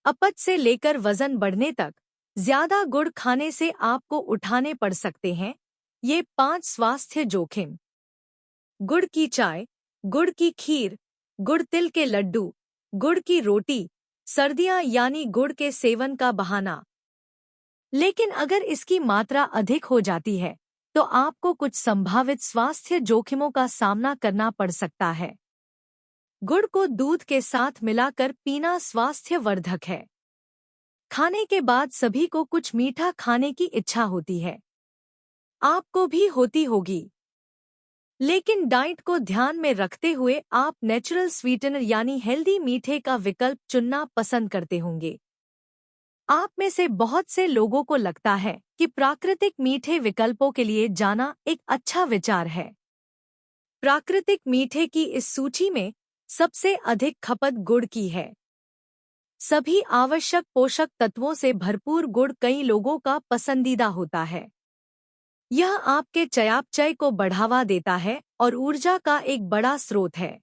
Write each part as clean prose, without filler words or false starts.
अपच से लेकर वजन बढ़ने तक ज्यादा गुड़ खाने से आपको उठाने पड़ सकते हैं। ये 5 स्वास्थ्य जोखिम। गुड़ की चाय, गुड़ की खीर, गुड़ तिल के लड्डू, गुड़ की रोटी, सर्दियां यानी गुड़ के सेवन का बहाना। लेकिन अगर इसकी मात्रा अधिक हो जाती है तो आपको कुछ संभावित स्वास्थ्य जोखिमों का सामना करना पड़ सकता है। गुड़ को दूध के साथ मिलाकर पीना स्वास्थ्यवर्धक है। खाने के बाद सभी को कुछ मीठा खाने की इच्छा होती है। आपको भी होती होगी। लेकिन डाइट को ध्यान में रखते हुए आप नेचुरल स्वीटनर यानी हेल्दी मीठे का विकल्प चुनना पसंद करते होंगे। आप में से बहुत से लोगों को लगता है कि प्राकृतिक मीठे विकल्पों के लिए जाना एक अच्छा विचार है। प्राकृतिक मीठे की इस सूची में सबसे अधिक खपत गुड़ की है। सभी आवश्यक पोषक तत्वों से भरपूर गुड़ कई लोगों का पसंदीदा होता है। यह आपके चयापचय को बढ़ावा देता है और ऊर्जा का एक बड़ा स्रोत है।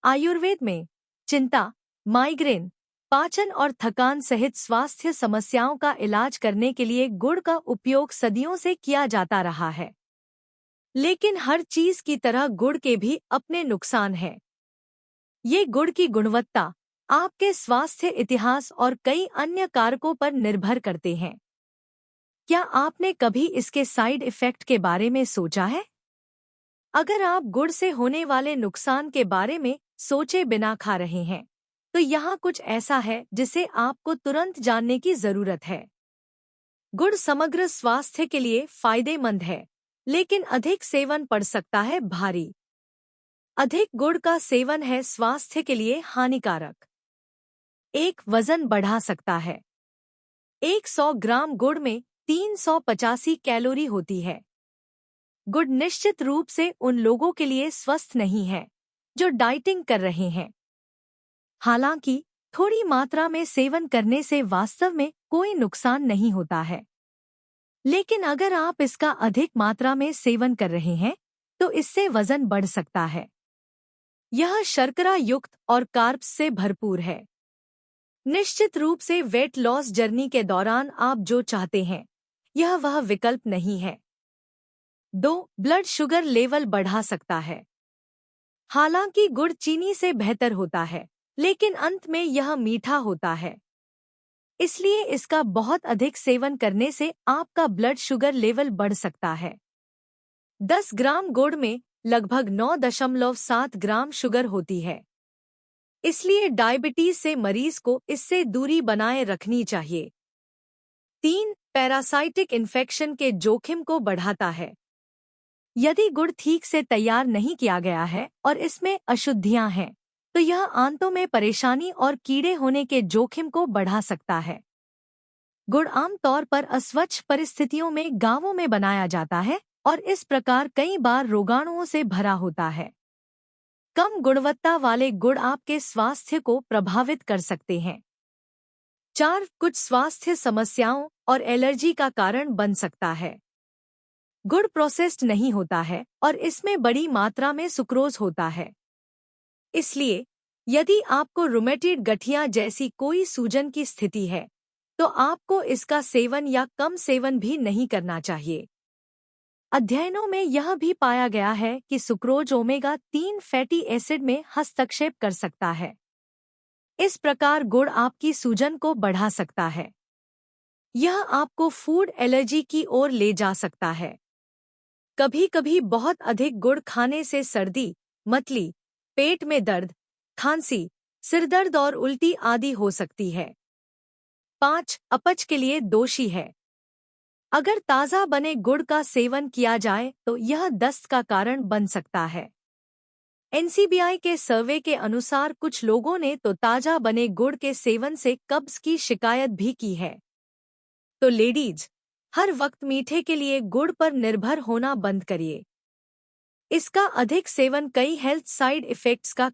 आयुर्वेद में चिंता, माइग्रेन, पाचन और थकान सहित स्वास्थ्य समस्याओं का इलाज करने के लिए गुड़ का उपयोग सदियों से किया जाता रहा है। लेकिन हर चीज की तरह गुड़ के भी अपने नुकसान हैं। ये गुड़ की गुणवत्ता आपके स्वास्थ्य इतिहास और कई अन्य कारकों पर निर्भर करते हैं। क्या आपने कभी इसके साइड इफेक्ट के बारे में सोचा है? अगर आप गुड़ से होने वाले नुकसान के बारे में सोचे बिना खा रहे हैं, तो यहाँ कुछ ऐसा है जिसे आपको तुरंत जानने की जरूरत है। गुड़ समग्र स्वास्थ्य के लिए फायदेमंद है, लेकिन अधिक सेवन पड़ सकता है भारी। अधिक गुड़ का सेवन है स्वास्थ्य के लिए हानिकारक। वजन बढ़ा सकता है। 100 ग्राम गुड़ में 385 कैलोरी होती है। गुड़ निश्चित रूप से उन लोगों के लिए स्वस्थ नहीं है जो डाइटिंग कर रहे हैं। हालांकि थोड़ी मात्रा में सेवन करने से वास्तव में कोई नुकसान नहीं होता है। लेकिन अगर आप इसका अधिक मात्रा में सेवन कर रहे हैं तो इससे वजन बढ़ सकता है। यह शर्करा युक्त और कार्ब्स से भरपूर है। निश्चित रूप से वेट लॉस जर्नी के दौरान आप जो चाहते हैं यह वह विकल्प नहीं है। ब्लड शुगर लेवल बढ़ा सकता है। हालांकि गुड़ चीनी से बेहतर होता है, लेकिन अंत में यह मीठा होता है। इसलिए इसका बहुत अधिक सेवन करने से आपका ब्लड शुगर लेवल बढ़ सकता है। 10 ग्राम गुड़ में लगभग 9.7 ग्राम शुगर होती है। इसलिए डायबिटीज से मरीज को इससे दूरी बनाए रखनी चाहिए। पैरासाइटिक इन्फेक्शन के जोखिम को बढ़ाता है। यदि गुड़ ठीक से तैयार नहीं किया गया है और इसमें अशुद्धियां हैं, तो यह आंतों में परेशानी और कीड़े होने के जोखिम को बढ़ा सकता है। गुड़ आमतौर पर अस्वच्छ परिस्थितियों में गांवों में बनाया जाता है और इस प्रकार कई बार रोगाणुओं से भरा होता है। कम गुणवत्ता वाले गुड़ आपके स्वास्थ्य को प्रभावित कर सकते हैं। कुछ स्वास्थ्य समस्याओं और एलर्जी का कारण बन सकता है। गुड़ प्रोसेस्ड नहीं होता है और इसमें बड़ी मात्रा में सुक्रोज होता है। इसलिए यदि आपको रुमेटॉइड गठिया जैसी कोई सूजन की स्थिति है, तो आपको इसका सेवन या कम सेवन भी नहीं करना चाहिए। अध्ययनों में यह भी पाया गया है कि सुक्रोज ओमेगा-3 फैटी एसिड में हस्तक्षेप कर सकता है। इस प्रकार गुड़ आपकी सूजन को बढ़ा सकता है। यह आपको फूड एलर्जी की ओर ले जा सकता है। कभी-कभी बहुत अधिक गुड़ खाने से सर्दी, मतली, पेट में दर्द, खांसी, सिरदर्द और उल्टी आदि हो सकती है। अपच के लिए दोषी है। अगर ताज़ा बने गुड़ का सेवन किया जाए तो यह दस्त का कारण बन सकता है। NCBI के सर्वे के अनुसार कुछ लोगों ने तो ताज़ा बने गुड़ के सेवन से कब्ज की शिकायत भी की है। तो लेडीज, हर वक्त मीठे के लिए गुड़ पर निर्भर होना बंद करिए। इसका अधिक सेवन कई हेल्थ साइड इफेक्ट्स का